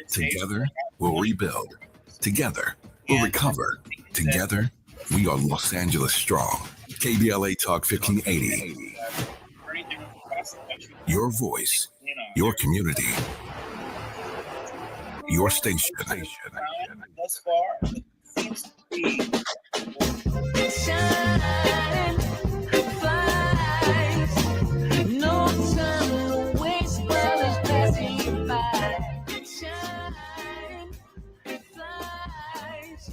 Together, we'll rebuild. Together, we'll recover. Together, we are Los Angeles strong. KBLA Talk 1580. Your voice, your community, your station. Thus far, seems to be. Shine, flies, no time to waste while it's passing you by. Shine, flies,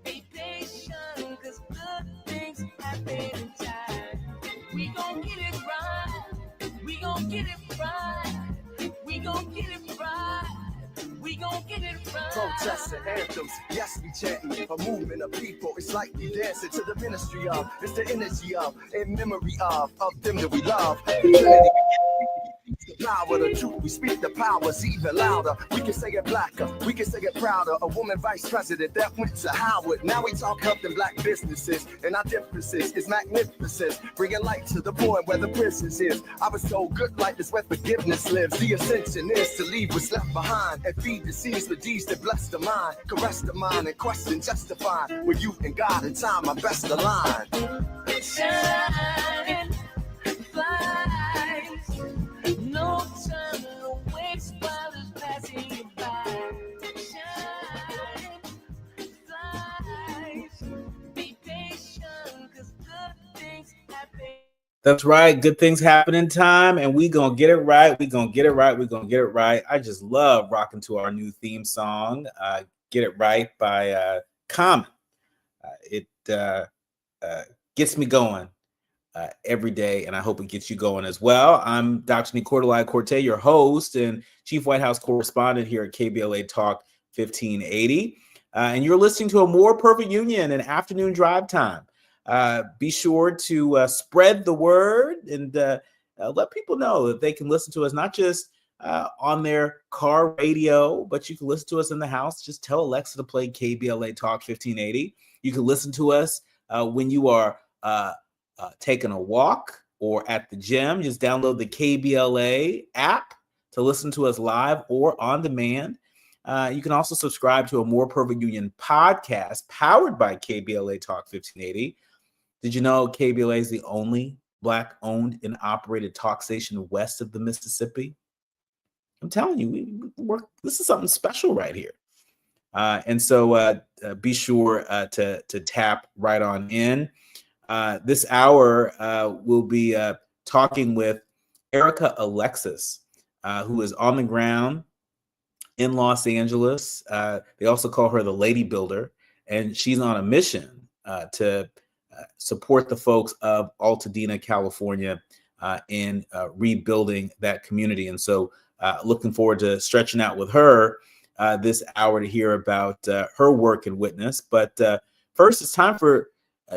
be patient, 'cause good things happen in time. We gon' get it right, we gon' get it right, we gon' get it right. We gon' get it right. Protests and anthems, yes, we chanting a movement of people. It's like we dancing to the ministry of, it's the energy of, in memory of them that we love. The power, the truth, we speak the powers even louder. We can say it blacker, we can say it prouder. A woman vice president that went to Howard. Now we talk helping black businesses, and our differences is magnificent. Bringing light to the point where the prisons is. I was told good life is where forgiveness lives. The ascension is to leave what's left behind and feed the seeds with deeds that bless the mind. Caress the mind and question justify. With you and God in time, our best align. Shine, flies, no time to waste while it's passing you by. Shine, flies, be patient, 'cause good things happen. That's right. Good things happen in time, and we gonna get it right. We gonna get it right. We gonna get it right. I just love rocking to our new theme song, "Get It Right" by Common. It gets me going every day, and I hope it gets you going as well. I'm Dr. Nii-Quartelai Quartey, your host and Chief White House correspondent here at KBLA Talk 1580, and you're listening to A More Perfect Union, an afternoon drive time. Be sure to spread the word and let people know that they can listen to us not just on their car radio, but you can listen to us in the house. Just tell Alexa to play KBLA Talk 1580. You can listen to us when you are taking a walk or at the gym. Just download the KBLA app to listen to us live or on demand. You can also subscribe to A More Perfect Union podcast powered by KBLA Talk 1580. Did you know KBLA is the only Black-owned and operated talk station west of the Mississippi? I'm telling you, we work. This is something special right here. And so be sure to tap right on in. This hour, we'll be talking with Erica Alexis, who is on the ground in Los Angeles. They also call her the Lady Builder, and she's on a mission to support the folks of Altadena, California, in rebuilding that community. And so looking forward to stretching out with her this hour to hear about her work and witness. But first, it's time for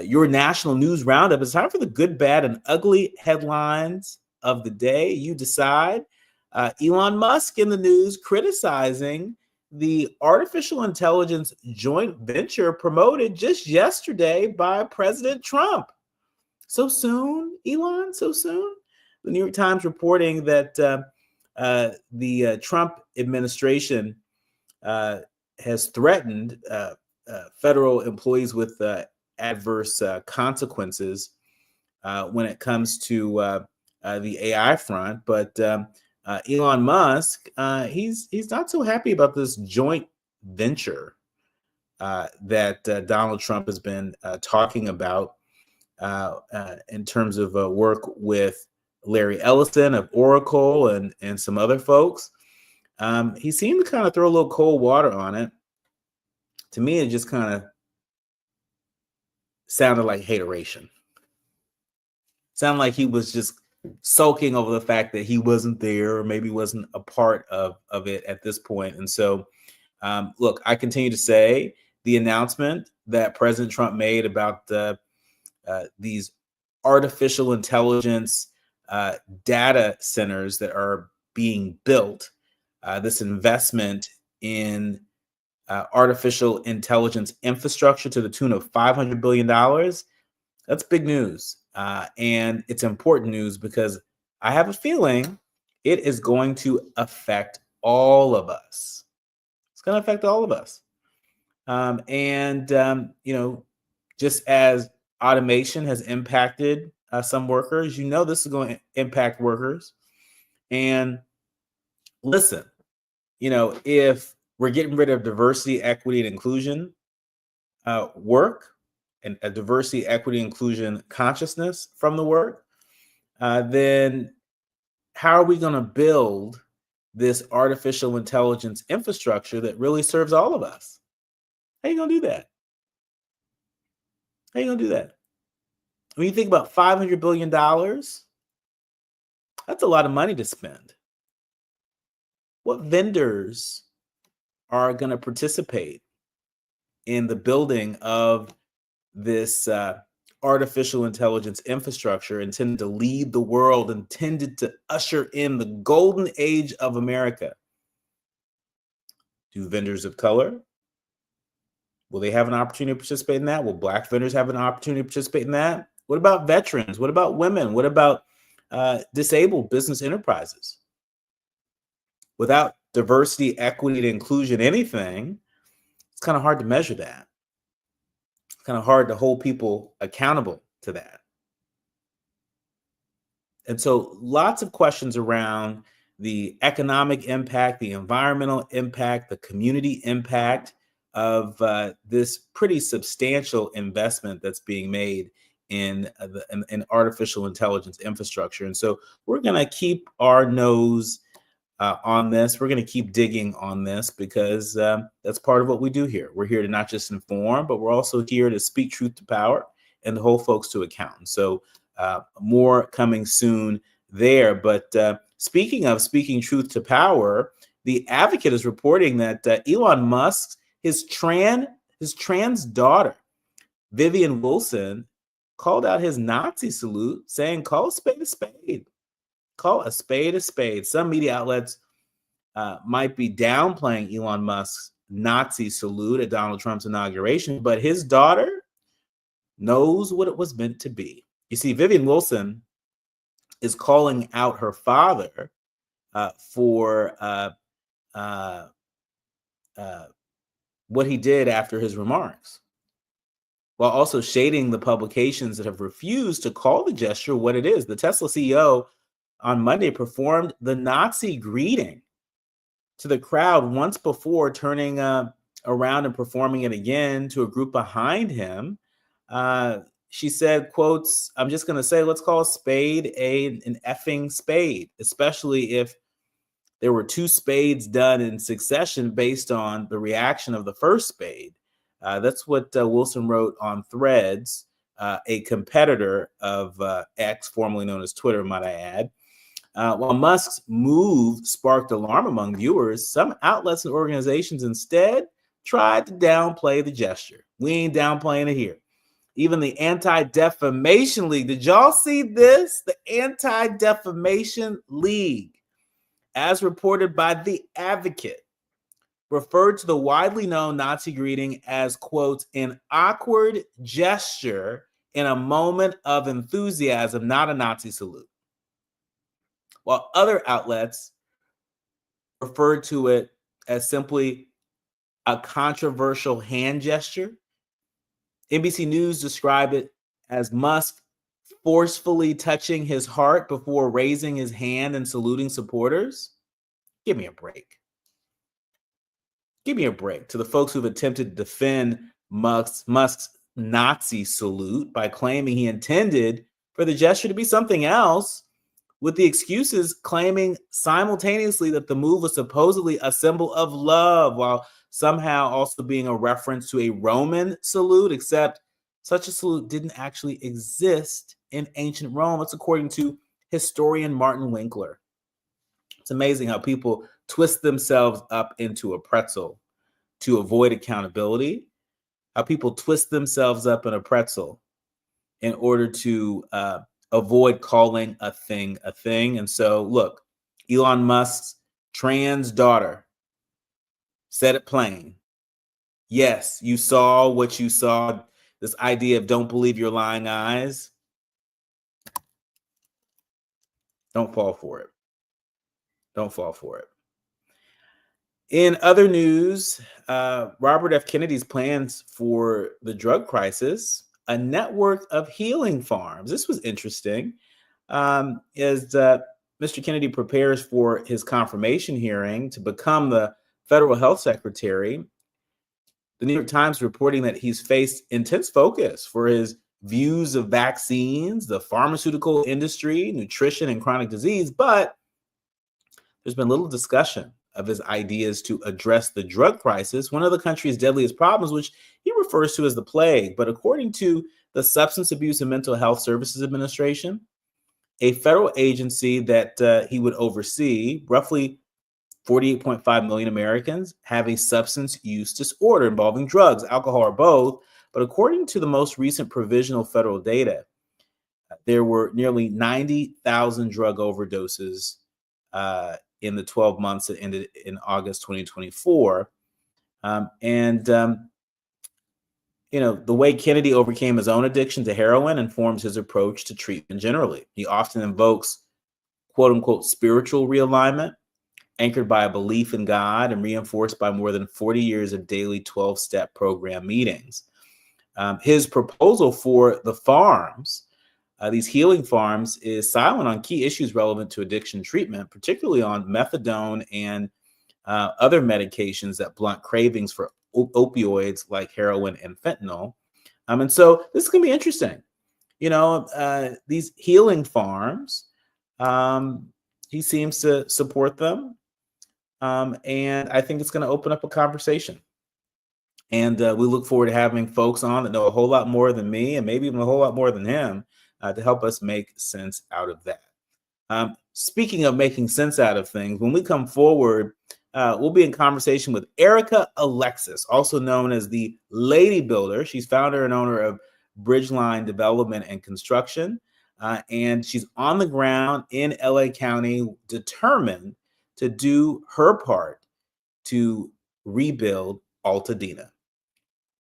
your national news roundup. It's time for the good, bad, and ugly headlines of the day. You decide. Elon Musk in the news criticizing the artificial intelligence joint venture promoted just yesterday by President Trump. So soon, Elon, so soon? The New York Times reporting that the Trump administration has threatened federal employees with adverse consequences when it comes to the AI front. But Elon Musk, he's not so happy about this joint venture that Donald Trump has been talking about in terms of work with Larry Ellison of Oracle and some other folks. He seemed to kind of throw a little cold water on it. To me, it just kind of sounded like hateration. Sounded like he was just sulking over the fact that he wasn't there or maybe wasn't a part of it at this point. And so, look, I continue to say the announcement that President Trump made about these artificial intelligence data centers that are being built, this investment in artificial intelligence infrastructure to the tune of $500 billion, that's big news. And it's important news because I have a feeling it is going to affect all of us. It's going to affect all of us. Just as automation has impacted some workers, this is going to impact workers. And listen, if we're getting rid of diversity, equity, and inclusion work, and a diversity, equity, inclusion consciousness from the work, then how are we going to build this artificial intelligence infrastructure that really serves all of us? How are you going to do that? How are you going to do that? When you think about $500 billion, that's a lot of money to spend. What vendors are going to participate in the building of this artificial intelligence infrastructure intended to lead the world, intended to usher in the golden age of America? Do vendors of color? Will they have an opportunity to participate in that? Will Black vendors have an opportunity to participate in that? What about veterans? What about women? What about disabled business enterprises? Without diversity, equity, and inclusion, anything, it's kind of hard to measure that. It's kind of hard to hold people accountable to that. And so lots of questions around the economic impact, the environmental impact, the community impact of this pretty substantial investment that's being made in artificial intelligence infrastructure. And so we're going to keep our nose on this. We're going to keep digging on this because that's part of what we do here. We're here to not just inform, but we're also here to speak truth to power and to hold folks to account. And so more coming soon there. But speaking of speaking truth to power, the Advocate is reporting that Elon Musk, his trans daughter, Vivian Wilson, called out his Nazi salute, saying, call a spade a spade. Call a spade a spade. Some media outlets might be downplaying Elon Musk's Nazi salute at Donald Trump's inauguration, but his daughter knows what it was meant to be. You see, Vivian Wilson is calling out her father for what he did after his remarks, while also shading the publications that have refused to call the gesture what it is. The Tesla CEO on Monday performed the greeting to the crowd once before, turning around and performing it again to a group behind him. She said, quotes, I'm just going to say, let's call a spade an effing spade, especially if there were two spades done in succession based on the reaction of the first spade. That's what Wilson wrote on Threads, a competitor of X, formerly known as Twitter, might I add. While Musk's move sparked alarm among viewers, some outlets and organizations instead tried to downplay the gesture. We ain't downplaying it here. Even the Anti-Defamation League. Did y'all see this? The Anti-Defamation League, as reported by The Advocate, referred to the widely known Nazi greeting as, quote, an awkward gesture in a moment of enthusiasm, not a Nazi salute. While other outlets referred to it as simply a controversial hand gesture, NBC News described it as Musk forcefully touching his heart before raising his hand and saluting supporters. Give me a break. Give me a break to the folks who've attempted to defend Musk's Nazi salute by claiming he intended for the gesture to be something else, with the excuses claiming simultaneously that the move was supposedly a symbol of love, while somehow also being a reference to a Roman salute, except such a salute didn't actually exist in ancient Rome. It's according to historian Martin Winkler. It's amazing how people twist themselves up into a pretzel to avoid accountability, how people twist themselves up in a pretzel in order to avoid calling a thing a thing. And so, look, Elon Musk's trans daughter said it plain. Yes, you saw what you saw, this idea of don't believe your lying eyes. Don't fall for it. Don't fall for it. In other news, Robert F. Kennedy's plans for the drug crisis, a network of healing farms. This was interesting. As Mr. Kennedy prepares for his confirmation hearing to become the federal health secretary, the New York Times reporting that he's faced intense focus for his views of vaccines, the pharmaceutical industry, nutrition, and chronic disease, but there's been little discussion of his ideas to address the drug crisis, one of the country's deadliest problems, which he refers to as the plague. But according to the Substance Abuse and Mental Health Services Administration, a federal agency that he would oversee, roughly 48.5 million Americans have a substance use disorder involving drugs, alcohol, or both. But according to the most recent provisional federal data, there were nearly 90,000 drug overdoses in the 12 months that ended in August 2024. The way Kennedy overcame his own addiction to heroin informs his approach to treatment generally. He often invokes, quote unquote, spiritual realignment, anchored by a belief in God and reinforced by more than 40 years of daily 12-step program meetings. His proposal for the farms, these healing farms, is silent on key issues relevant to addiction treatment, particularly on methadone and other medications that blunt cravings for opioids like heroin and fentanyl. And so this is going to be interesting. These healing farms, he seems to support them. And I think it's going to open up a conversation. And we look forward to having folks on that know a whole lot more than me and maybe even a whole lot more than him to help us make sense out of that. Speaking of making sense out of things, when we come forward, we'll be in conversation with Erica Alexis, also known as the Lady Builder. She's founder and owner of Bridgeline Development and Construction. And she's on the ground in LA County, determined to do her part to rebuild Altadena.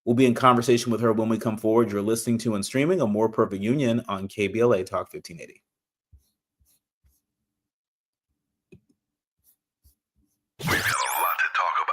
We'll be in conversation with her when we come forward. You're listening to and streaming A More Perfect Union on KBLA Talk 1580. We've got a lot to talk about.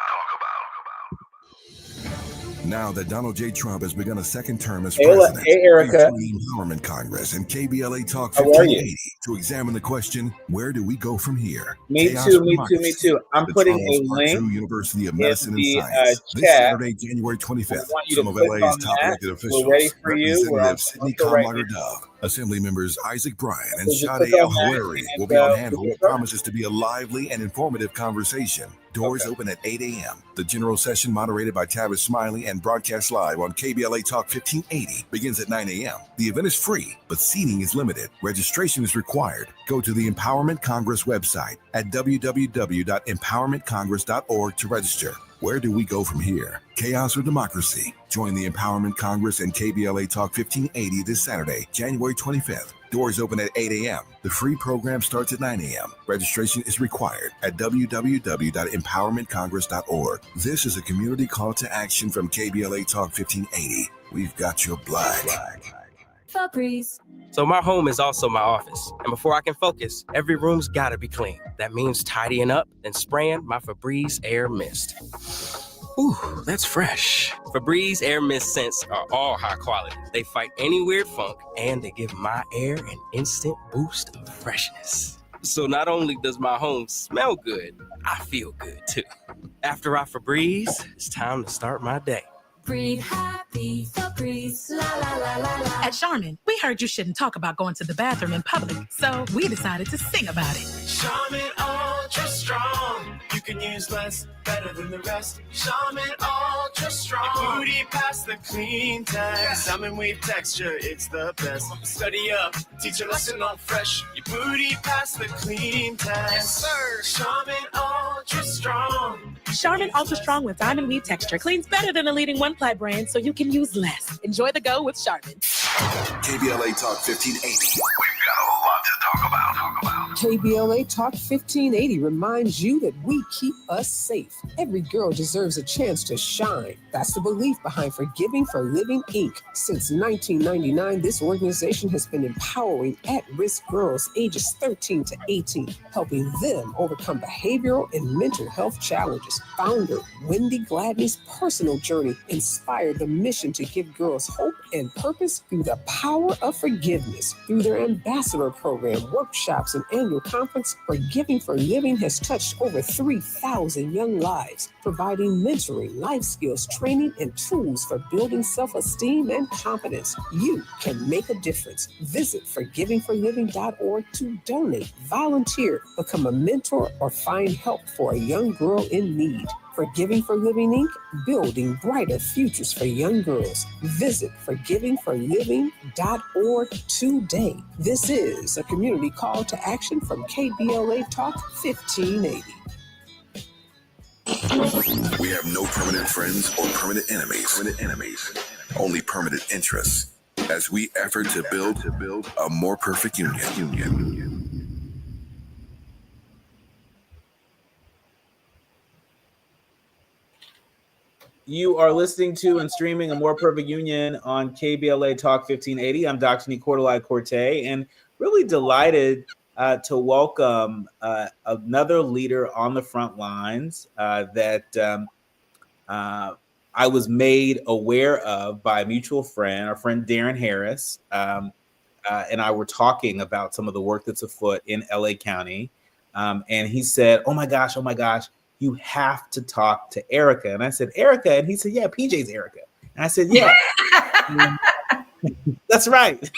Now that Donald J. Trump has begun a second term as president, hey Erica. the Empowerment Congress and KBLA Talk How are you? 1580 to examine the question, where do we go from here? Me too. I'm putting a link University of Medicine in the and Science this chat. Saturday, January 25th. Some of LA's top elected officials, We're ready for you. Representative Sidney Kamlager-Dove, Assembly members Isaac Bryan and So Sade El-Hawari will be on hand for what promises to be a lively and informative conversation. Doors open at 8 a.m. The general session, moderated by Tavis Smiley and broadcast live on KBLA Talk 1580, begins at 9 a.m. The event is free, but seating is limited. Registration is required. Go to the Empowerment Congress website at www.empowermentcongress.org to register. Where do we go from here? Chaos or democracy? Join the Empowerment Congress and KBLA Talk 1580 this Saturday, January 25th. Doors open at 8 a.m. The free program starts at 9 a.m. Registration is required at www.empowermentcongress.org. This is a community call to action from KBLA Talk 1580. We've got your black. Febreze. So my home is also my office. And before I can focus, every room's gotta be clean. That means tidying up and spraying my Febreze Air Mist. Ooh, that's fresh. Febreze Air Mist scents are all high quality. They fight any weird funk, and they give my air an instant boost of freshness. So not only does my home smell good, I feel good too. After I Febreze, it's time to start my day. Breathe happy, Febreze, la la la la la. At Charmin, we heard you shouldn't talk about going to the bathroom in public, so we decided to sing about it. Charmin Ultra Strong. You can use less, better than the rest. Charmin Ultra Strong. Your booty past the clean test. Salmon weave texture, it's the best. Study up, teach a lesson on fresh. Your booty past the clean test. Yes, sir. Charmin Ultra Strong. Charmin Ultra Strong with diamond weave texture cleans better than the leading one-ply brand, so you can use less. Enjoy the go with Charmin. KBLA Talk 1580. We've got a lot to talk about. KBLA Talk 1580 reminds you that we keep us safe. Every girl deserves a chance to shine. That's the belief behind Forgiving for Living, Inc. Since 1999, this organization has been empowering at-risk girls ages 13 to 18, helping them overcome behavioral and mental health challenges. Founder Wendy Gladney's personal journey inspired the mission to give girls hope and purpose through the power of forgiveness. Through their ambassador program, workshops, and annual conference, Forgiving for Living has touched over 3,000 young lives, providing mentoring, life skills, training, and tools for building self-esteem and confidence. You can make a difference. Visit forgivingforliving.org to donate, volunteer, become a mentor, or find help for a young girl in need. Forgiving for Living, Inc., building brighter futures for young girls. Visit forgivingforliving.org today. This is a community call to action from KBLA Talk 1580. We have no permanent friends or permanent enemies. Only permanent interests as we effort to build a more perfect union. You are listening to and streaming A More Perfect Union on KBLA Talk 1580. I'm Dr. Nii-Quartelai Quartey, and really delighted to welcome another leader on the front lines that I was made aware of by a mutual friend, our friend Darren Harris, and I were talking about some of the work that's afoot in LA County. And he said, oh my gosh, you have to talk to Erica. And I said, Erica? And he said, yeah, PJ's Erica. And I said, yeah, that's right.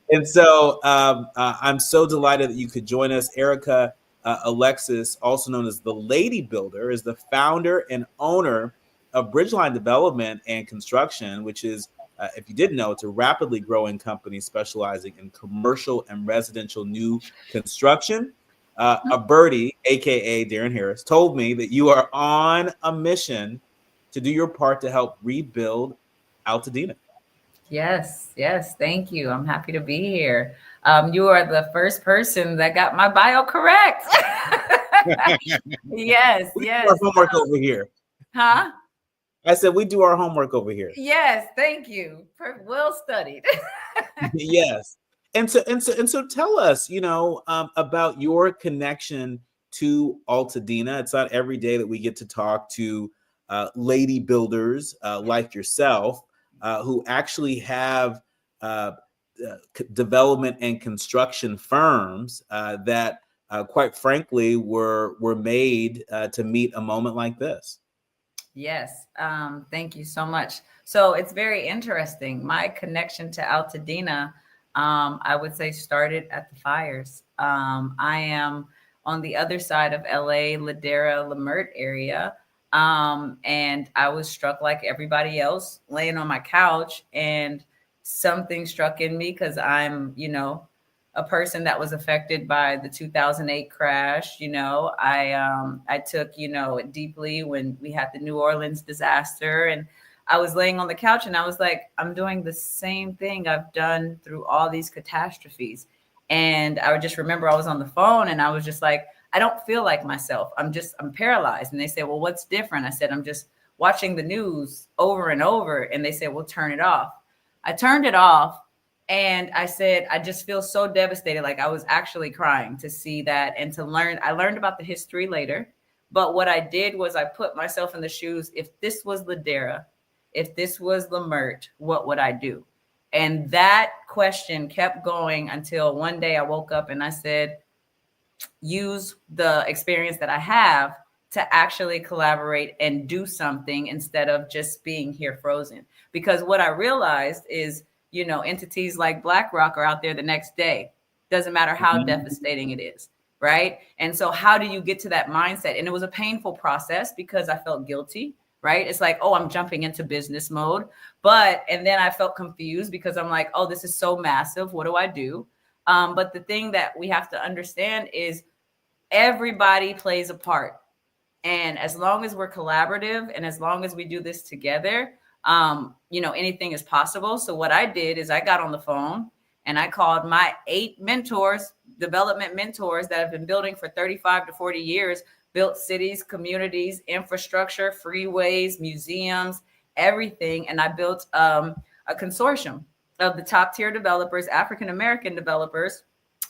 And so I'm so delighted that you could join us. Erica Alexis, also known as the Lady Builder, is the founder and owner of Bridgeline Development and Construction, which is, if you didn't know, it's a rapidly growing company specializing in commercial and residential new construction. A birdie, aka Darren Harris, told me that you are on a mission to do your part to help rebuild Altadena. Yes, thank you. I'm happy to be here. You are the first person that got my bio correct. Yes. We do our homework over here. Huh? I said we do our homework over here. Yes, thank you. Well studied. Yes. And so tell us, about your connection to Altadena. It's not every day that we get to talk to lady builders like yourself who actually have development and construction firms that, quite frankly, were made to meet a moment like this. Yes, thank you so much. So it's very interesting. My connection to Altadena, I would say, started at the fires. I am on the other side of LA, Ladera, Lamert area. And I was struck like everybody else, laying on my couch, and something struck in me because I'm, a person that was affected by the 2008 crash. I took, it deeply when we had the New Orleans disaster, and I was laying on the couch and I was like, I'm doing the same thing I've done through all these catastrophes. And I would just remember I was on the phone and I was just like, I don't feel like myself. I'm paralyzed. And they said, well, what's different? I said, I'm just watching the news over and over. And they said, well, turn it off. I turned it off. And I said, I just feel so devastated. Like I was actually crying to see that and to learn. I learned about the history later. But what I did was I put myself in the shoes. If this was Ladera, if this was Lamert, what would I do? And that question kept going until one day I woke up and I said, use the experience that I have to actually collaborate and do something instead of just being here frozen. Because what I realized is, entities like BlackRock are out there the next day. Doesn't matter how devastating it is, right? And so how do you get to that mindset? And it was a painful process because I felt guilty, right? It's like, oh, I'm jumping into business mode. And then I felt confused because I'm like, oh, this is so massive. What do I do? But the thing that we have to understand is everybody plays a part. And as long as we're collaborative and as long as we do this together, anything is possible. So what I did is I got on the phone And I called my 8 mentors, development mentors that have been building for 35 to 40 years, built cities, communities, infrastructure, freeways, museums, everything. And I built a consortium of the top tier developers, African-American developers.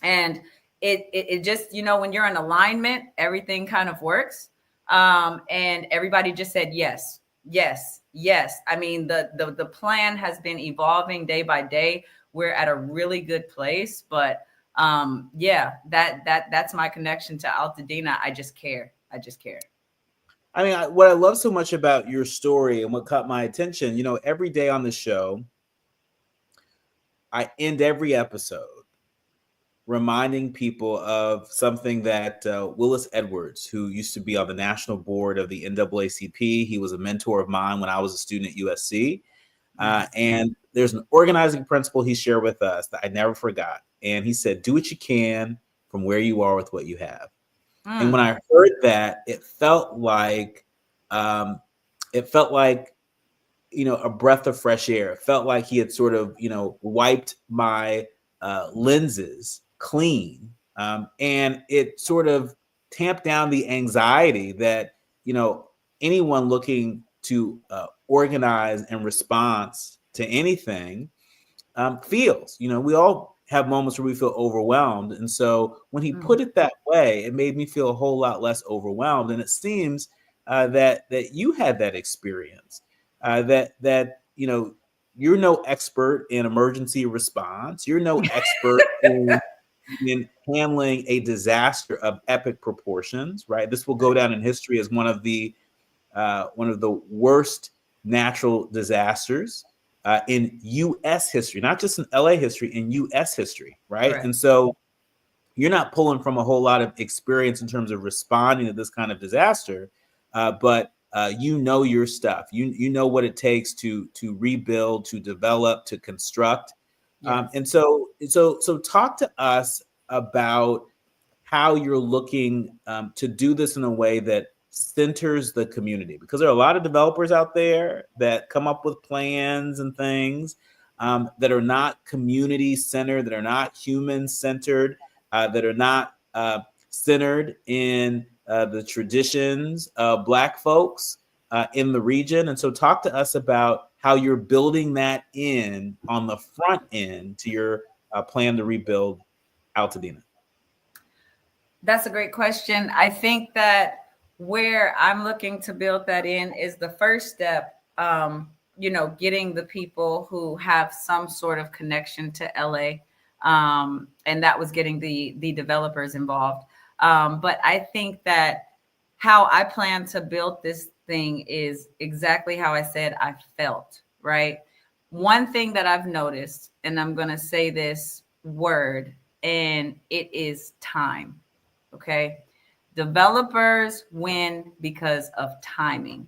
And it just, you know, when you're in alignment, everything kind of works. And everybody just said, yes, yes, yes. I mean, the plan has been evolving day by day. We're at a really good place, but that's my connection to Altadena. I just care. I mean, what I love so much about your story and what caught my attention, you know, every day on the show, I end every episode reminding people of something that Willis Edwards, who used to be on the national board of the NAACP, he was a mentor of mine when I was a student at USC. And there's an organizing principle he shared with us that I never forgot. And he said, do what you can from where you are with what you have. And when I heard that, it felt like, you know, a breath of fresh air. It felt like he had sort of, you know, wiped my lenses clean. And it sort of tamped down the anxiety that, you know, anyone looking to organize in response to anything feels. You know, we all have moments where we feel overwhelmed. And so when he put it that way, it made me feel a whole lot less overwhelmed. And it seems that you had that experience, that, you know, you're no expert in emergency response. You're no expert in handling a disaster of epic proportions, right? This will go down in history as one of the worst natural disasters in U.S. history, not just in L.A. history, in U.S. history, right? Correct. And so you're not pulling from a whole lot of experience in terms of responding to this kind of disaster, but you know your stuff. You know what it takes to rebuild, to develop, to construct. Yes. And so talk to us about how you're looking to do this in a way that centers the community, because there are a lot of developers out there that come up with plans and things that are not community centered, that are not human centered, that are not centered in the traditions of Black folks in the region. And so talk to us about how you're building that in on the front end to your plan to rebuild Altadena. That's a great question. I think that where I'm looking to build that in is the first step, you know, getting the people who have some sort of connection to LA. And that was getting the developers involved. But I think that how I plan to build this thing is exactly how I said I felt, right? One thing that I've noticed, and I'm going to say this word, and it is time, okay? Developers win because of timing.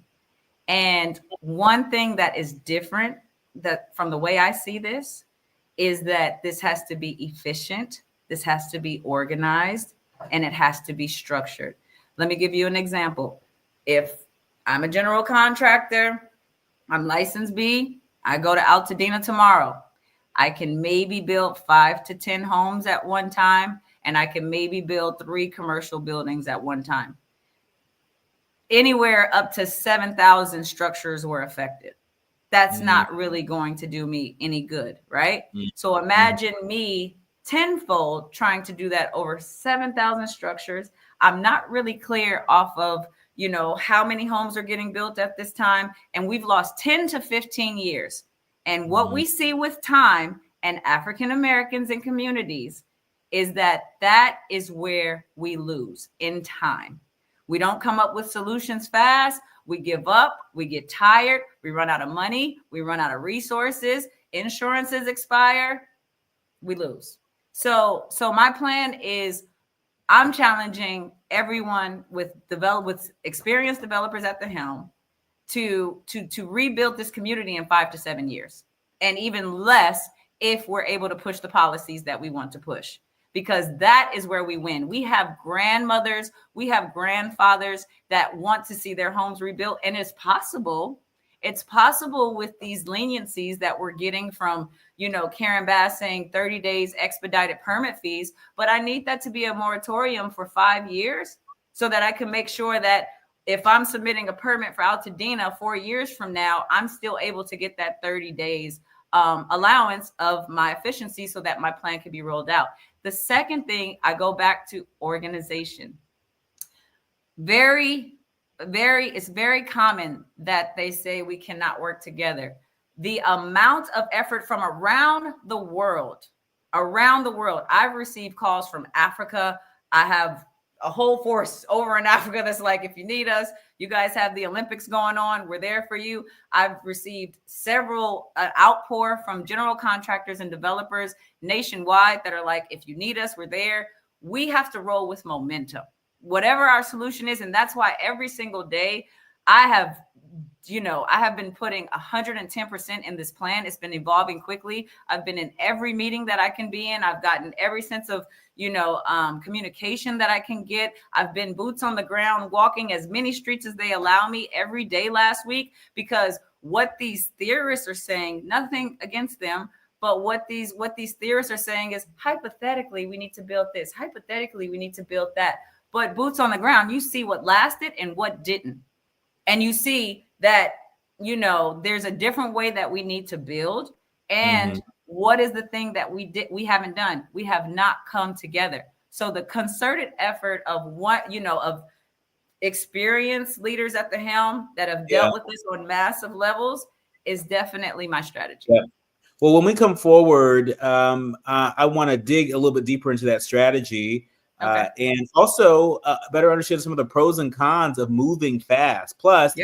And one thing that is different that from the way I see this is that this has to be efficient, this has to be organized, and it has to be structured. Let me give you an example. If I'm a general contractor, I'm licensed B, I go to Altadena tomorrow. I can maybe build 5 to 10 homes at one time, and I can maybe build 3 commercial buildings at one time. Anywhere up to 7,000 structures were affected. That's not really going to do me any good, right? So imagine me tenfold trying to do that over 7,000 structures. I'm not really clear off of, you know, how many homes are getting built at this time. And we've lost 10 to 15 years. And what we see with time and African Americans and communities is that is where we lose in time. We don't come up with solutions fast. We give up. We get tired. We run out of money. We run out of resources. Insurances expire. We lose. So my plan is I'm challenging everyone with experienced developers at the helm to rebuild this community in 5 to 7 years, and even less if we're able to push the policies that we want to push, because that is where we win. We have grandmothers, we have grandfathers that want to see their homes rebuilt, and it's possible. It's possible with these leniencies that we're getting from, Karen Bass saying 30 days expedited permit fees, but I need that to be a moratorium for 5 years so that I can make sure that if I'm submitting a permit for Altadena 4 years from now, I'm still able to get that 30 days allowance of my efficiency so that my plan can be rolled out. The second thing, I go back to organization. It's very common that they say we cannot work together. The amount of effort from around the world, I've received calls from Africa. I have a whole force over in Africa that's like, if you need us, you guys have the Olympics going on, we're there for you. I've received several outpour from general contractors and developers nationwide that are like, if you need us, we're there. We have to roll with momentum, whatever our solution is. And that's why every single day I have been putting 110% in this plan. It's been evolving quickly. I've been in every meeting that I can be in. I've gotten every sense of, communication that I can get. I've been boots on the ground, walking as many streets as they allow me every day last week, because what these theorists are saying, nothing against them, but what these theorists are saying is, hypothetically, we need to build this. Hypothetically, we need to build that. But boots on the ground, you see what lasted and what didn't. And you see that, there's a different way that we need to build. And what is the thing that we haven't done? We have not come together. So the concerted effort of of experienced leaders at the helm that have dealt with this on massive levels is definitely my strategy. Yeah. Well, when we come forward, I want to dig a little bit deeper into that strategy. Okay. And also better understand some of the pros and cons of moving fast. Plus,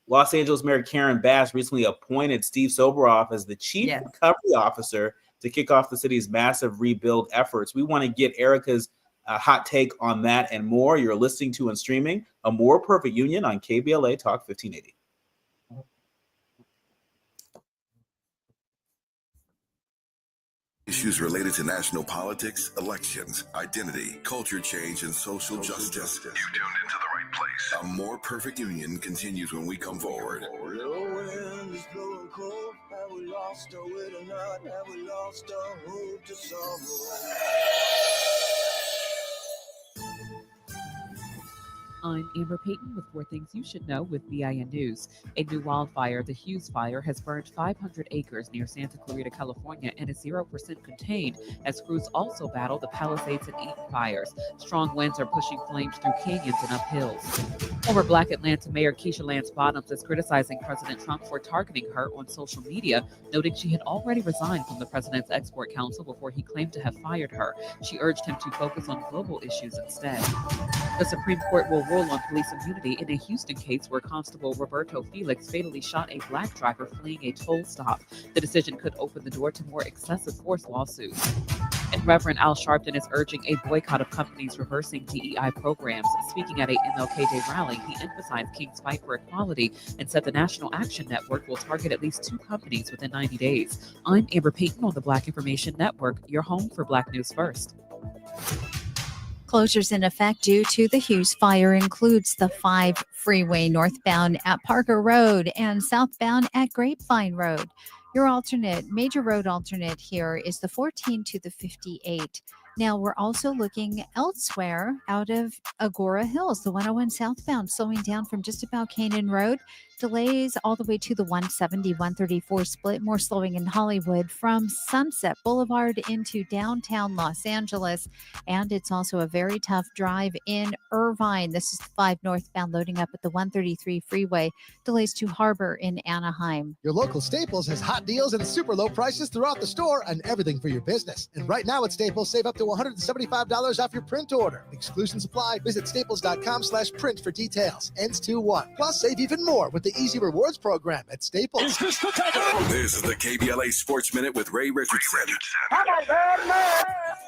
Los Angeles Mayor Karen Bass recently appointed Steve Soboroff as the Chief Recovery Officer to kick off the city's massive rebuild efforts. We want to get Erica's hot take on that and more. You're listening to and streaming A More Perfect Union on KBLA Talk 1580. Issues related to national politics, elections, identity, culture change, and social justice. You tuned into the right place. A More Perfect Union continues when we come forward. The wind is blowing cold. Have we lost our way tonight? Have we lost our hope to somewhere? I'm Amber Payton with 4 Things You Should Know with BIN News. A new wildfire, the Hughes Fire, has burned 500 acres near Santa Clarita, California, and is 0% contained, as crews also battle the Palisades and Eaton fires. Strong winds are pushing flames through canyons and up hills. Former Black Atlanta Mayor Keisha Lance Bottoms is criticizing President Trump for targeting her on social media, noting she had already resigned from the president's export council before he claimed to have fired her. She urged him to focus on global issues instead. The Supreme Court will rule on police immunity in a Houston case where Constable Roberto Felix fatally shot a black driver fleeing a toll stop. The decision could open the door to more excessive force lawsuits. And Reverend Al Sharpton is urging a boycott of companies reversing DEI programs. Speaking at a MLK Day rally, he emphasized King's fight for equality and said the National Action Network will target at least 2 companies within 90 days. I'm Amber Payton on the Black Information Network, your home for Black News First. Closures in effect due to the Hughes Fire includes the 5 freeway northbound at Parker Road and southbound at Grapevine Road. Your major road alternate here is the 14 to the 58. Now, we're also looking elsewhere out of Agora Hills, the 101 southbound, slowing down from just about Canaan Road. Delays all the way to the 170, 134 split. More slowing in Hollywood from Sunset Boulevard into downtown Los Angeles. And it's also a very tough drive in Irvine. This is the 5 northbound loading up at the 133 freeway. Delays to Harbor in Anaheim. Your local Staples has hot deals and super low prices throughout the store and everything for your business. And right now at Staples, save up to $175 off your print order. Exclusions apply. Visit staples.com/print for details. Ends 2/1. Plus, save even more with the Easy Rewards program at Staples. This is the KBLA Sports Minute with Ray Richardson.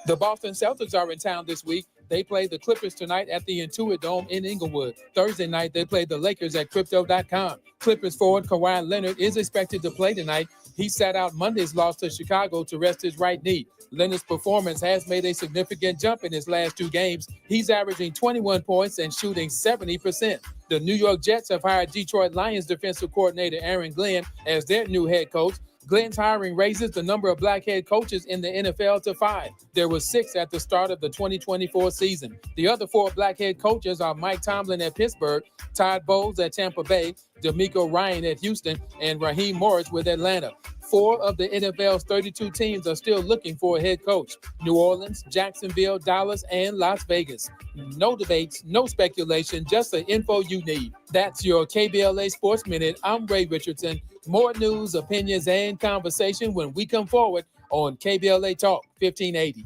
The Boston Celtics are in town this week. They play the Clippers tonight at the Intuit Dome in Inglewood. Thursday night, they play the Lakers at Crypto.com. Clippers forward Kawhi Leonard is expected to play tonight. He sat out Monday's loss to Chicago to rest his right knee. Leonard's performance has made a significant jump in his last 2 games. He's averaging 21 points and shooting 70%. The New York Jets have hired Detroit Lions defensive coordinator Aaron Glenn as their new head coach. Glenn's hiring raises the number of black head coaches in the NFL to 5. There were 6 at the start of the 2024 season. The other 4 black head coaches are Mike Tomlin at Pittsburgh, Todd Bowles at Tampa Bay, D'Amico Ryan at Houston, and Raheem Morris with Atlanta. 4 of the NFL's 32 teams are still looking for a head coach: New Orleans, Jacksonville, Dallas, and Las Vegas. No debates, no speculation, just the info you need. That's your KBLA Sports Minute. I'm Ray Richardson. More news, opinions, and conversation when we come forward on KBLA Talk 1580.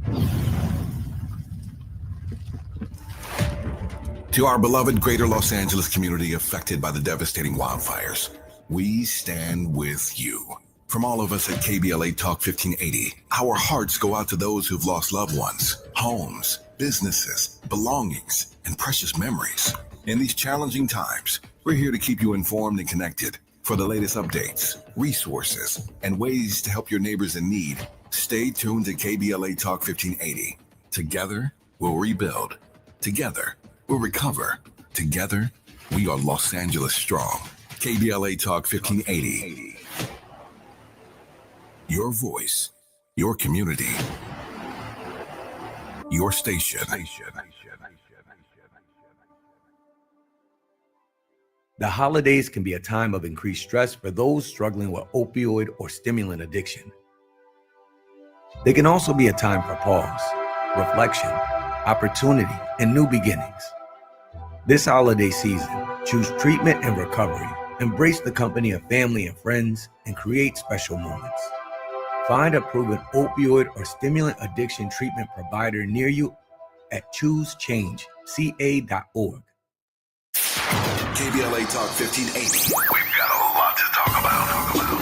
To our beloved greater Los Angeles community affected by the devastating wildfires, we stand with you. From all of us at KBLA Talk 1580, our hearts go out to those who've lost loved ones, homes, businesses, belongings, and precious memories. In these challenging times, we're here to keep you informed and connected. For the latest updates, resources, and ways to help your neighbors in need, stay tuned to KBLA Talk 1580. Together, we'll rebuild. Together, we'll recover. Together, we are Los Angeles strong. KBLA Talk 1580. Your voice, your community, your station. The holidays can be a time of increased stress for those struggling with opioid or stimulant addiction. They can also be a time for pause, reflection, opportunity, and new beginnings. This holiday season, choose treatment and recovery. Embrace the company of family and friends and create special moments. Find a proven opioid or stimulant addiction treatment provider near you at choosechangeca.org. KBLA Talk 1580. We've got a lot to talk about.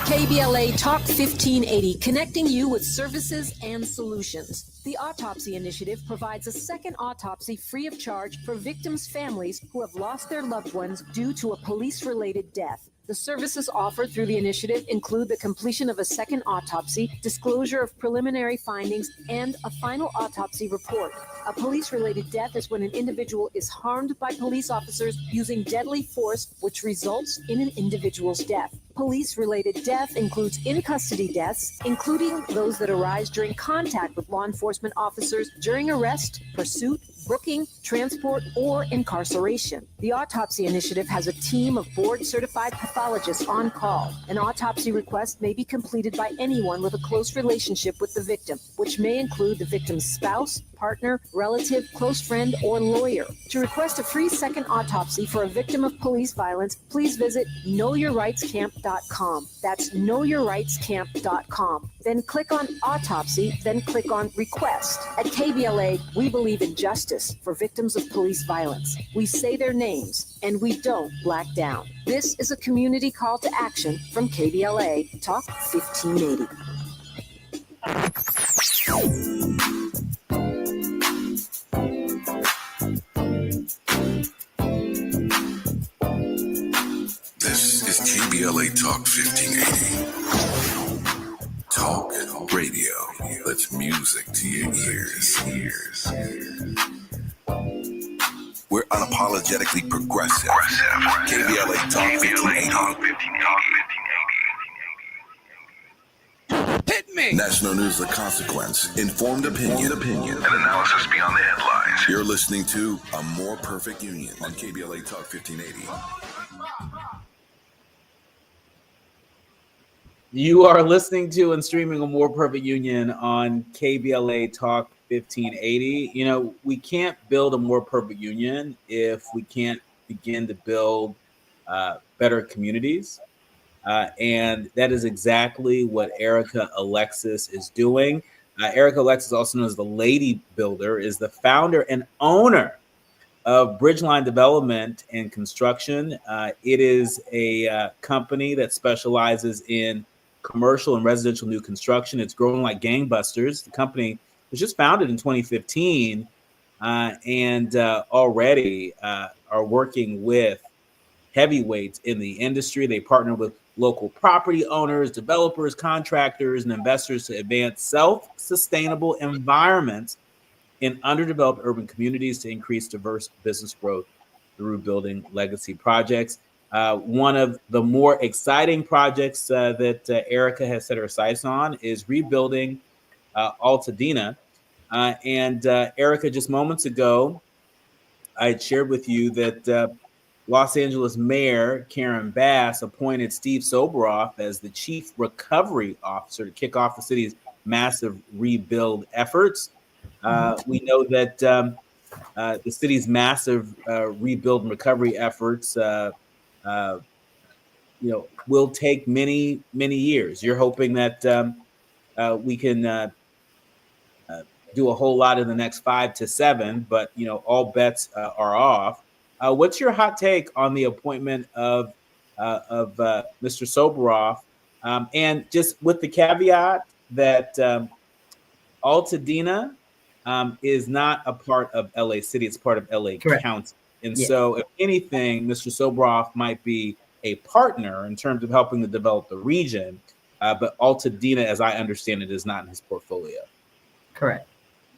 KBLA Talk 1580, connecting you with services and solutions. The Autopsy Initiative provides a second autopsy free of charge for victims' families who have lost their loved ones due to a police-related death. The services offered through the initiative include the completion of a second autopsy, disclosure of preliminary findings, and a final autopsy report. A police-related death is when an individual is harmed by police officers using deadly force, which results in an individual's death. Police-related death includes in-custody deaths, including those that arise during contact with law enforcement officers during arrest, pursuit, booking, transport, or incarceration. The Autopsy Initiative has a team of board-certified pathologists on call. An autopsy request may be completed by anyone with a close relationship with the victim, which may include the victim's spouse, partner, relative, close friend, or lawyer. To request a free second autopsy for a victim of police violence, please visit knowyourrightscamp.com. That's knowyourrightscamp.com. Then click on Autopsy, then click on Request. At KBLA, we believe in justice for victims of police violence. We say their names, and we don't black down. This is a community call to action from KBLA Talk 1580. This is KBLA Talk 1580. Talk radio. That's music to your ears. We're unapologetically progressive. KBLA Talk 1580. Hit me! National news of consequence, informed opinion, and analysis beyond the headlines. You're listening to A More Perfect Union on KBLA Talk 1580. You are listening to and streaming A More Perfect Union on KBLA Talk 1580. You know, we can't build a more perfect union if we can't begin to build better communities. And that is exactly what Erica Alexis is doing. Erica Alexis, also known as the Lady Builder, is the founder and owner of Bridgeline Development and Construction. It is a company that specializes in commercial and residential new construction. It's growing like gangbusters. The company was just founded in 2015 and already are working with heavyweights in the industry. They partner with local property owners, developers, contractors, and investors to advance self-sustainable environments in underdeveloped urban communities to increase diverse business growth through building legacy projects. One of the more exciting projects that Erica has set her sights on is rebuilding Altadena. And Erica, just moments ago, I had shared with you that Los Angeles Mayor Karen Bass appointed Steve Soboroff as the Chief Recovery Officer to kick off the city's massive rebuild efforts. We know that the city's massive rebuild and recovery efforts, will take many, many years. You're hoping that we can do a whole lot in the next 5 to 7, but all bets are off. What's your hot take on the appointment of Mr. Soboroff, and just with the caveat that Altadena is not a part of LA City; it's part of LA Correct. County, and Yes. so if anything, Mr. Soboroff might be a partner in terms of helping to develop the region, but Altadena, as I understand it, is not in his portfolio. Correct.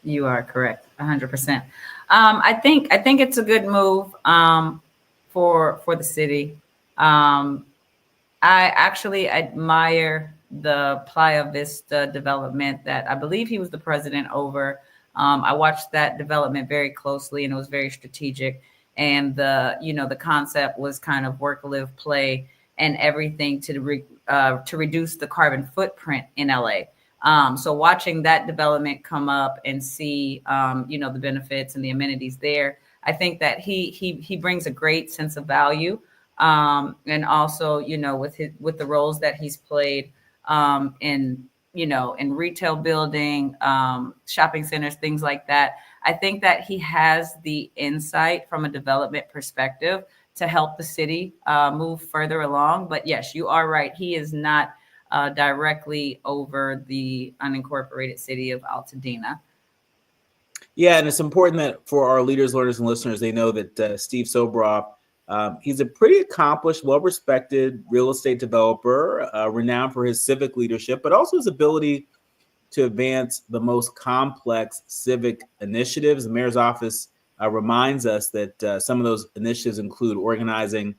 You are correct, 100%. I think it's a good move for the city. I actually admire the Playa Vista development that I believe he was the president over. I watched that development very closely, and it was very strategic. And the concept was kind of work, live, play, and everything to reduce the carbon footprint in LA. So watching that development come up and see, the benefits and the amenities there, I think that he brings a great sense of value, and also, with the roles that he's played in retail building, shopping centers, things like that. I think that he has the insight from a development perspective to help the city move further along. But yes, you are right. He is not directly over the unincorporated city of Altadena. Yeah, and it's important that for our leaders, learners, and listeners, they know that Steve Soboroff, he's a pretty accomplished, well-respected real estate developer, renowned for his civic leadership, but also his ability to advance the most complex civic initiatives. The mayor's office reminds us that some of those initiatives include organizing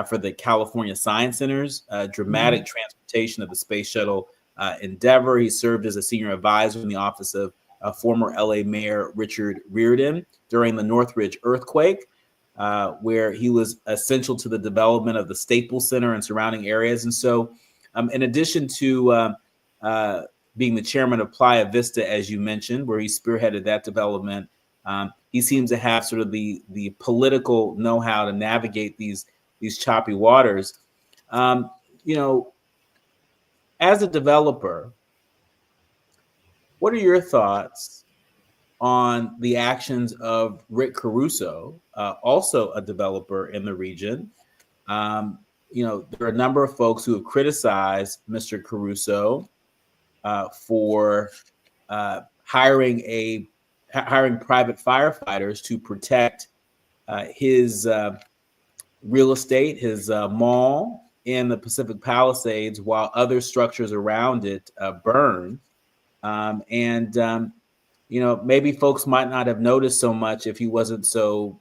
for the California Science Center's dramatic transportation of the space shuttle endeavor. He served as a senior advisor in the office of former LA Mayor Richard Riordan during the Northridge earthquake, where he was essential to the development of the Staples Center and surrounding areas. And so in addition to being the chairman of Playa Vista, as you mentioned, where he spearheaded that development, he seems to have sort of the political know-how to navigate these choppy waters. As a developer, what are your thoughts on the actions of Rick Caruso, also a developer in the region? There are a number of folks who have criticized Mr. Caruso for hiring private firefighters to protect his real estate, his mall in the Pacific Palisades, while other structures around it burn. Maybe folks might not have noticed so much if he wasn't so,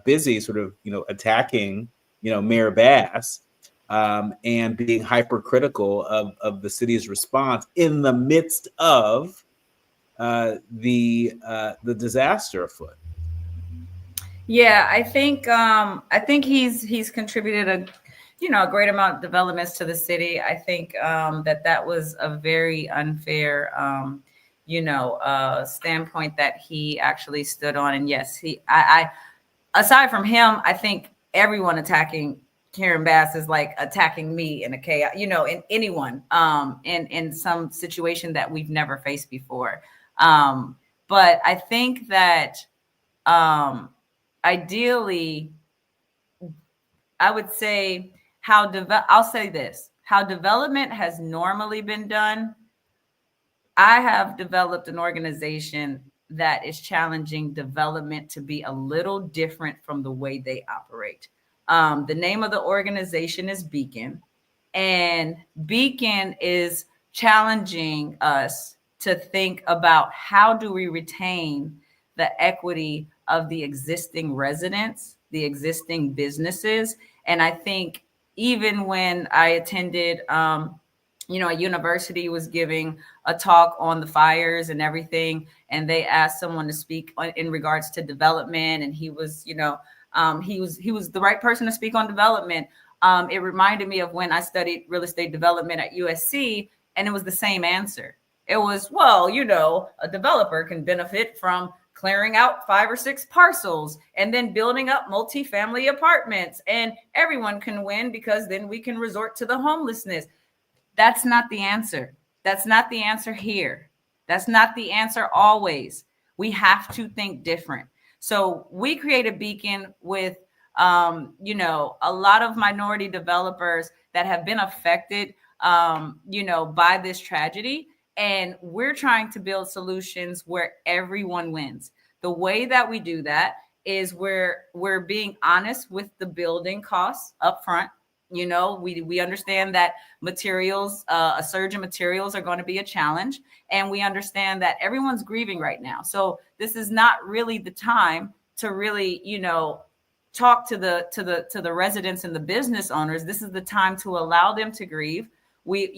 busy sort of, attacking, Mayor Bass and being hypercritical of the city's response in the midst of the disaster afoot. Yeah, I think he's contributed a great amount of developments to the city. I think that was a very unfair standpoint that he actually stood on. And yes, I aside from him, I think everyone attacking Karen Bass is like attacking me in a chaos, in anyone in some situation that we've never faced before. But I think that ideally, I would say I'll say this, how development has normally been done. I have developed an organization that is challenging development to be a little different from the way they operate. The name of the organization is Beacon. And Beacon is challenging us to think about how do we retain the equity of the existing residents, the existing businesses. And I think even when I attended, a university was giving a talk on the fires and everything, and they asked someone to speak in regards to development, and he was the right person to speak on development. It reminded me of when I studied real estate development at USC, and it was the same answer. It was, well, a developer can benefit from clearing out 5 or 6 parcels and then building up multifamily apartments, and everyone can win because then we can resort to the homelessness. That's not the answer. That's not the answer here. That's not the answer always. We have to think different. So we created Beacon with, a lot of minority developers that have been affected, by this tragedy. And we're trying to build solutions where everyone wins. The way that we do that is we're being honest with the building costs up front. We understand that materials, a surge in materials are going to be a challenge. And we understand that everyone's grieving right now. So this is not really the time to really, talk to the residents and the business owners. This is the time to allow them to grieve. We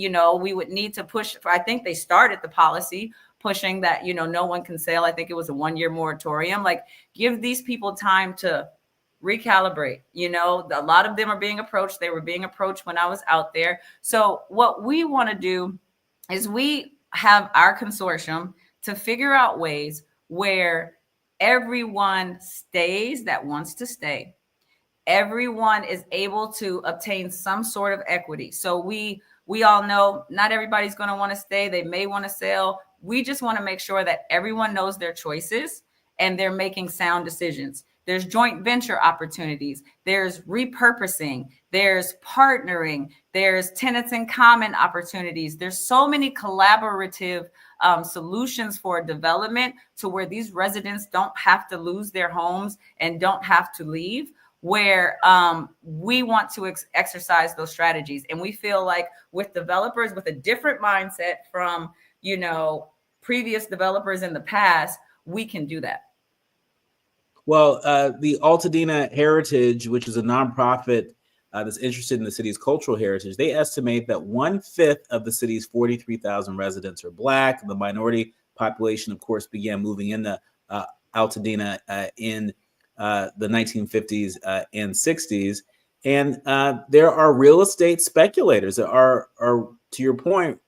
would need to push. I think they started the policy pushing that, no one can sell. I think it was a 1-year moratorium. Like, give these people time to recalibrate. A lot of them are being approached. They were being approached when I was out there. So what we want to do is we have our consortium to figure out ways where everyone stays that wants to stay. Everyone is able to obtain some sort of equity. So we all know not everybody's going to want to stay. They may want to sell. We just want to make sure that everyone knows their choices and they're making sound decisions. There's joint venture opportunities. There's repurposing. There's partnering. There's tenants in common opportunities. There's so many collaborative solutions for development to where these residents don't have to lose their homes and don't have to leave, where we want to exercise those strategies. And we feel like with developers with a different mindset from, previous developers in the past, we can do that. Well, the Altadena Heritage, which is a nonprofit that's interested in the city's cultural heritage, they estimate that 1/5 of the city's 43,000 residents are Black. The minority population, of course, began moving into Altadena in the 1950s and 60s. And there are real estate speculators that are to your point,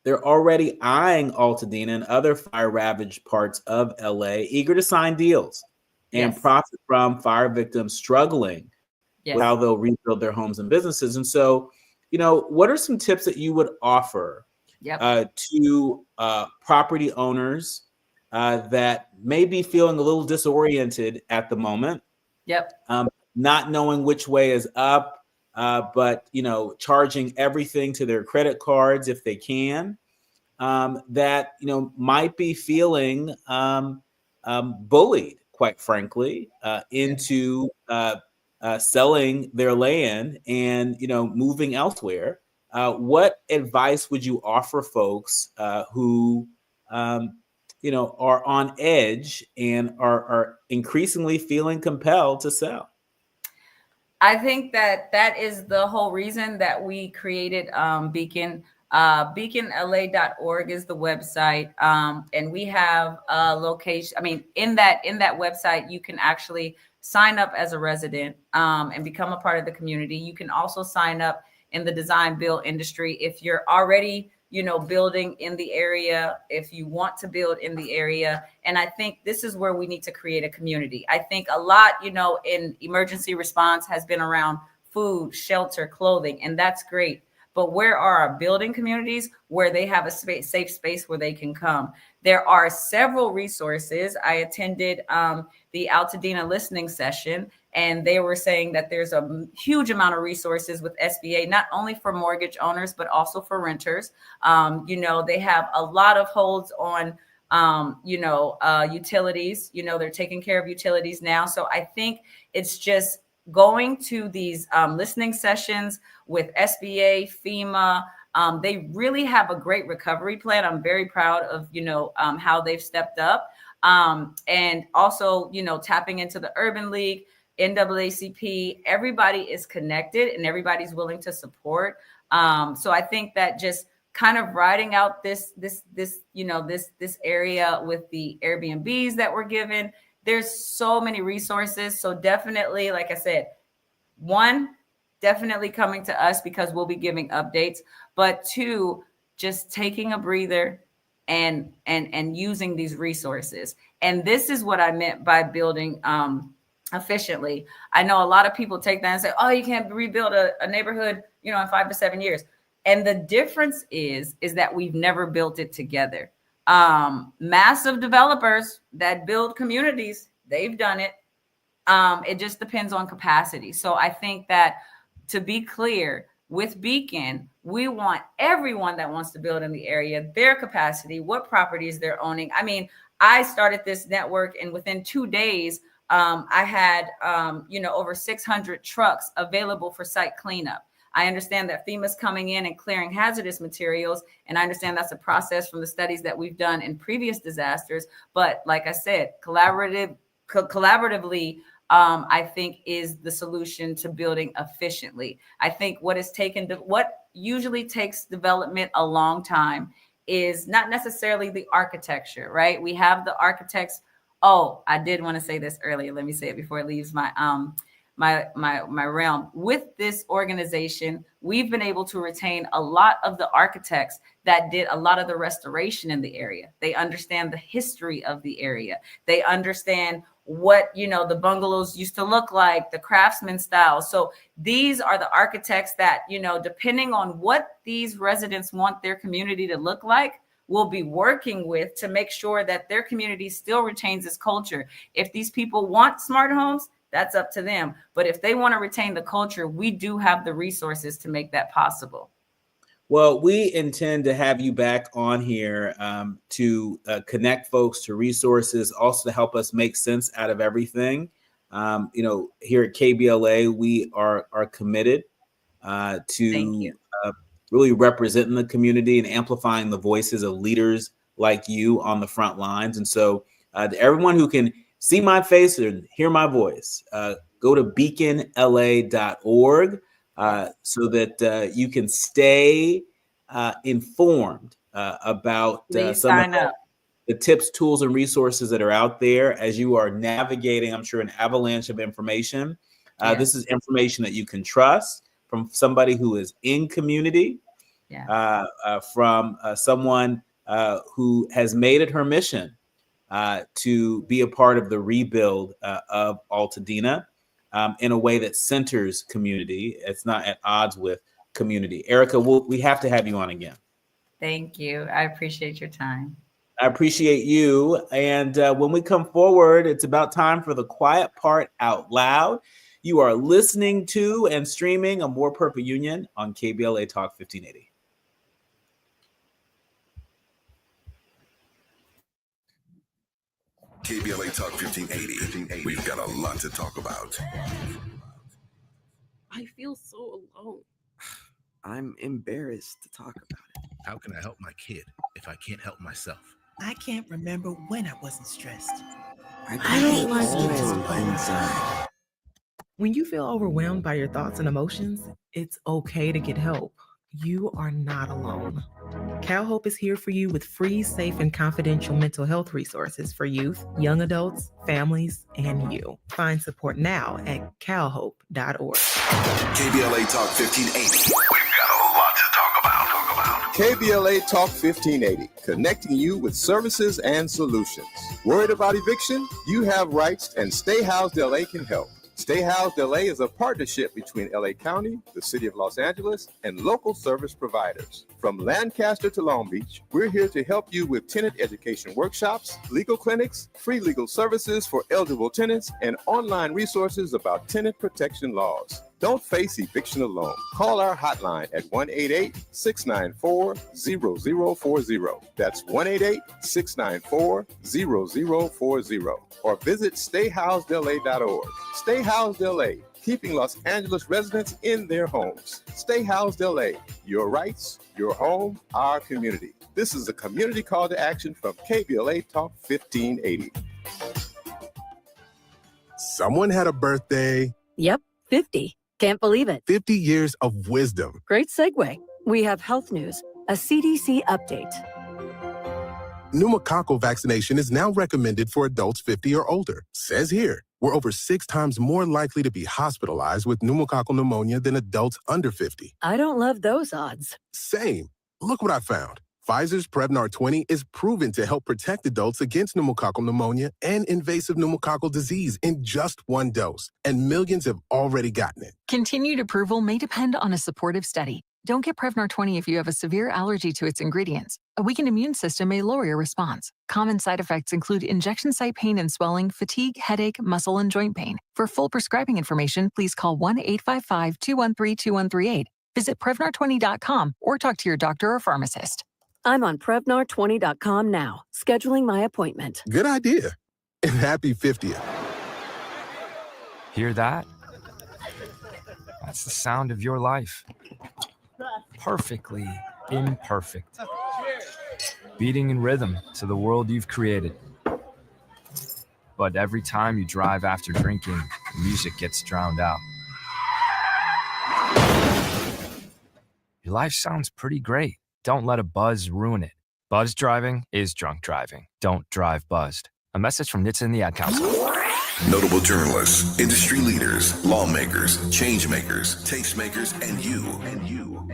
they're already eyeing Altadena and other fire-ravaged parts of LA, eager to sign deals and profit from fire victims struggling with how they'll rebuild their homes and businesses. And so, what are some tips that you would offer to property owners that may be feeling a little disoriented at the moment? Not knowing which way is up, but charging everything to their credit cards if they can, that might be feeling bullied, quite frankly, into selling their land and moving elsewhere. What advice would you offer folks who are on edge and are increasantly feeling compelled to sell? I think that is the whole reason that we created Beacon. Beaconla.org is the website, and we have a location. I mean, in that website, you can actually sign up as a resident and become a part of the community. You can also sign up in the design build industry if you're already building in the area, if you want to build in the area. And I think this is where we need to create a community. I think a lot, in emergency response has been around food, shelter, clothing, and that's great. But where are our building communities where they have a safe space where they can come? There are several resources. I attended the Altadena listening session, and they were saying that there's a huge amount of resources with SBA, not only for mortgage owners, but also for renters. They have a lot of holds on, utilities. They're taking care of utilities now. So I think it's just going to these listening sessions with SBA, FEMA. They really have a great recovery plan. I'm very proud of, how they've stepped up. And also, tapping into the Urban League, NAACP, everybody is connected and everybody's willing to support. So I think that just kind of riding out this area with the Airbnbs that we're given, there's so many resources. So definitely, like I said, one, definitely coming to us because we'll be giving updates, but two, just taking a breather and using these resources. And this is what I meant by building efficiently. I know a lot of people take that and say, oh, you can't rebuild a neighborhood, in 5 to 7 years. And the difference is that we've never built it together. Massive developers that build communities, they've done it. It just depends on capacity. So I think that, to be clear, with Beacon, we want everyone that wants to build in the area, their capacity, what properties they're owning. I mean, I started this network and within 2 days, I had, over 600 trucks available for site cleanup. I understand that FEMA's coming in and clearing hazardous materials, and I understand that's a process from the studies that we've done in previous disasters. But like I said, collaboratively, I think is the solution to building efficiently. I think what usually takes development a long time is not necessarily the architecture, right? We have the architects. Oh, I did want to say this earlier. Let me say it before it leaves my realm. With this organization, we've been able to retain a lot of the architects that did a lot of the restoration in the area. They understand the history of the area. They understand what, the bungalows used to look like, the craftsman style. So these are the architects that, depending on what these residents want their community to look like, we'll be working with to make sure that their community still retains its culture. If these people want smart homes, that's up to them. But if they want to retain the culture, we do have the resources to make that possible. Well, we intend to have you back on here to connect folks to resources, also to help us make sense out of everything. Here at KBLA, we are committed to really representing the community and amplifying the voices of leaders like you on the front lines. And so to everyone who can see my face and hear my voice, go to beaconla.org so that you can stay informed about some of the tips, tools, and resources that are out there as you are navigating, I'm sure, an avalanche of information. This is information that you can trust from somebody who is in community, from someone who has made it her mission to be a part of the rebuild of Altadena in a way that centers community. It's not at odds with community. Erica, we have to have you on again. Thank you. I appreciate your time. I appreciate you. And when we come forward, it's about time for the quiet part out loud. You are listening to and streaming A More Perfect Union on KBLA Talk 1580. KBLA Talk 1580. We've got a lot to talk about. I feel so alone. I'm embarrassed to talk about it. How can I help my kid if I can't help myself? I can't remember when I wasn't stressed. I don't like it inside. When you feel overwhelmed by your thoughts and emotions, it's okay to get help. You are not alone. CalHope is here for you with free, safe, and confidential mental health resources for youth, young adults, families, and you. Find support now at calhope.org. KBLA Talk 1580. We've got a lot to talk about. KBLA Talk 1580, connecting you with services and solutions. Worried about eviction? You have rights, and Stay Housed LA can help. Stay Housed LA is a partnership between LA County, the City of Los Angeles, and local service providers. From Lancaster to Long Beach, we're here to help you with tenant education workshops, legal clinics, free legal services for eligible tenants, and online resources about tenant protection laws. Don't face eviction alone. Call our hotline at 1-888-694-0040. That's 1-888-694-0040. Or visit stayhousedla.org. Stay Housed LA. keeping Los Angeles residents in their homes. Stay housed LA. Your rights, your home, our community. This is a community call to action from KBLA Talk 1580. Someone had a birthday. Yep, 50. Can't believe it. 50 years of wisdom. Great segue. We have health news, a CDC update. Pneumococcal vaccination is now recommended for adults 50 or older. Says here, we're over 6 times more likely to be hospitalized with pneumococcal pneumonia than adults under 50. I don't love those odds. Same. Look what I found. Pfizer's Prevnar 20 is proven to help protect adults against pneumococcal pneumonia and invasive pneumococcal disease in just 1 dose. And millions have already gotten it. Continued approval may depend on a supportive study. Don't get Prevnar 20 if you have a severe allergy to its ingredients. A weakened immune system may lower your response. Common side effects include injection site pain and swelling, fatigue, headache, muscle, and joint pain. For full prescribing information, please call 1-855-213-2138. Visit Prevnar20.com or talk to your doctor or pharmacist. I'm on Prevnar20.com now, scheduling my appointment. Good idea. And happy 50th. Hear that? That's the sound of your life. Perfectly imperfect. Beating in rhythm to the world you've created. But every time you drive after drinking, the music gets drowned out. Your life sounds pretty great. Don't let a buzz ruin it. Buzz driving is drunk driving. Don't drive buzzed. A message from NHTSA and the Ad Council. Notable journalists, industry leaders, lawmakers, change makers, tastemakers, and you,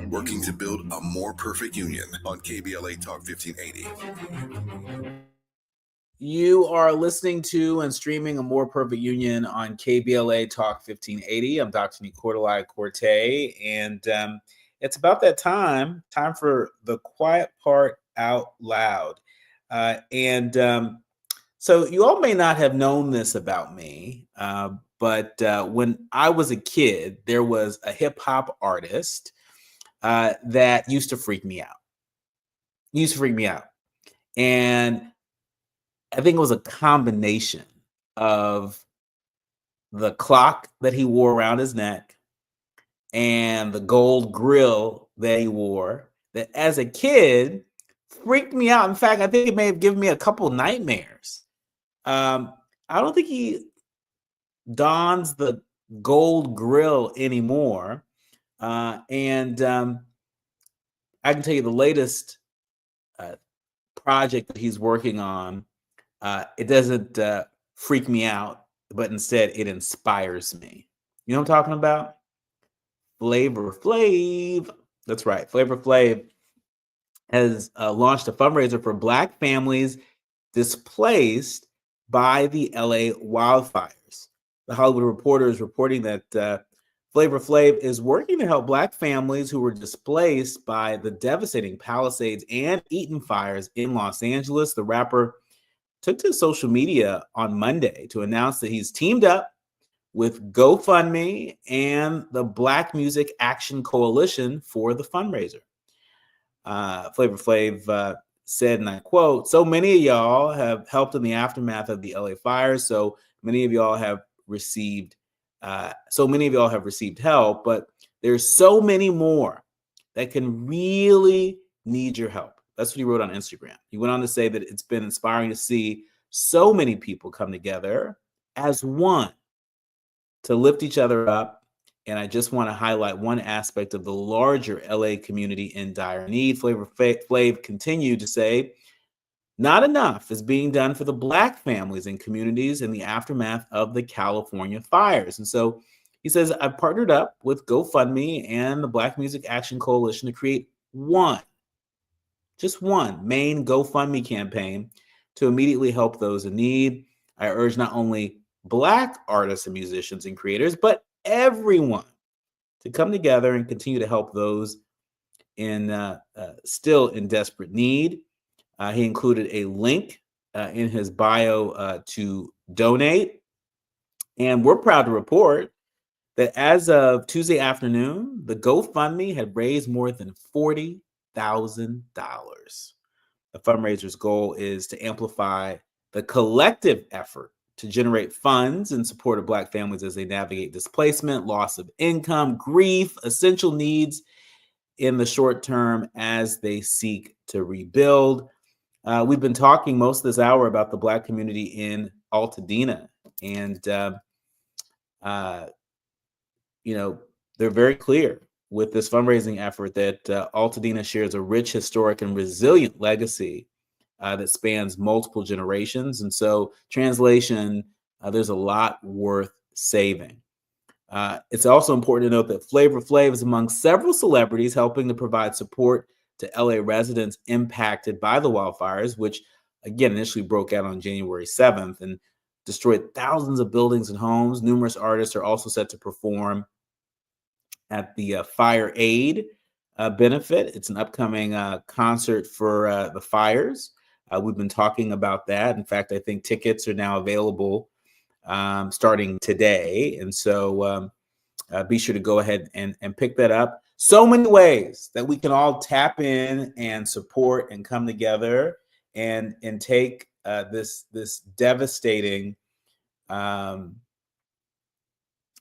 working to build a more perfect union on KBLA Talk 1580. You are listening to and streaming A More Perfect Union on KBLA Talk 1580. I'm Dr. Nii-Quartelai Quartey, and it's about that time for the quiet part out loud. So you all may not have known this about me, but when I was a kid, there was a hip hop artist that used to freak me out. And I think it was a combination of the clock that he wore around his neck and the gold grill that he wore that as a kid freaked me out. In fact, I think it may have given me a couple nightmares. I don't think he dons the gold grill anymore. I can tell you the latest project that he's working on. It doesn't freak me out, but instead it inspires me. You know what I'm talking about? Flavor Flav. That's right. Flavor Flav has launched a fundraiser for Black families displaced by the LA wildfires. The Hollywood Reporter is reporting that Flavor Flav is working to help Black families who were displaced by the devastating Palisades and Eaton fires in Los Angeles. The rapper took to social media on Monday to announce that he's teamed up with GoFundMe and the Black Music Action Coalition for the fundraiser. Flavor Flav said, and I quote, "So many of y'all have helped in the aftermath of the LA fires. So many of y'all have received help, but there's so many more that can really need your help." That's what he wrote on Instagram. He went on to say that it's been inspiring to see so many people come together as one to lift each other up. And I just want to highlight one aspect of the larger LA community in dire need. Flavor Flav continued to say, not enough is being done for the Black families and communities in the aftermath of the California fires. And so he says, I've partnered up with GoFundMe and the Black Music Action Coalition to create just one main GoFundMe campaign to immediately help those in need. I urge not only Black artists and musicians and creators, but everyone to come together and continue to help those still in desperate need. He included a link in his bio to donate. And we're proud to report that as of Tuesday afternoon, the GoFundMe had raised more than $40,000. The fundraiser's goal is to amplify the collective effort to generate funds in support of Black families as they navigate displacement, loss of income, grief, essential needs in the short term as they seek to rebuild. We've been talking most of this hour about the Black community in Altadena, and they're very clear with this fundraising effort that Altadena shares a rich, historic, and resilient legacy that spans multiple generations. And so, translation, there's a lot worth saving. It's also important to note that Flavor Flav is among several celebrities helping to provide support to LA residents impacted by the wildfires, which again initially broke out on January 7th and destroyed thousands of buildings and homes. Numerous artists are also set to perform at the Fire Aid benefit. It's an upcoming concert for the fires. We've been talking about that. In fact, I think tickets are now available starting today. And so be sure to go ahead and pick that up. So many ways that we can all tap in and support and come together and take this devastating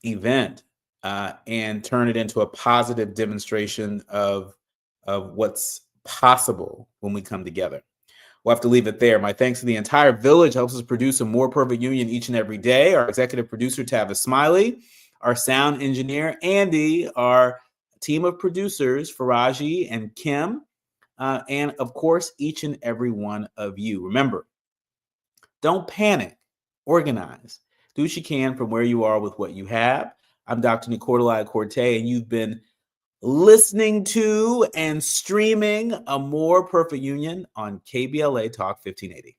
event and turn it into a positive demonstration of what's possible when we come together. We'll have to leave it there. My thanks to the entire village helps us produce a more perfect union each and every day. Our executive producer, Tavis Smiley, our sound engineer, Andy, our team of producers, Faraji and Kim, and of course, each and every one of you. Remember, don't panic, organize. Do what you can from where you are with what you have. I'm Dr. Nii-Quartelai Quartey, and you've been listening to and streaming A More Perfect Union on KBLA Talk 1580.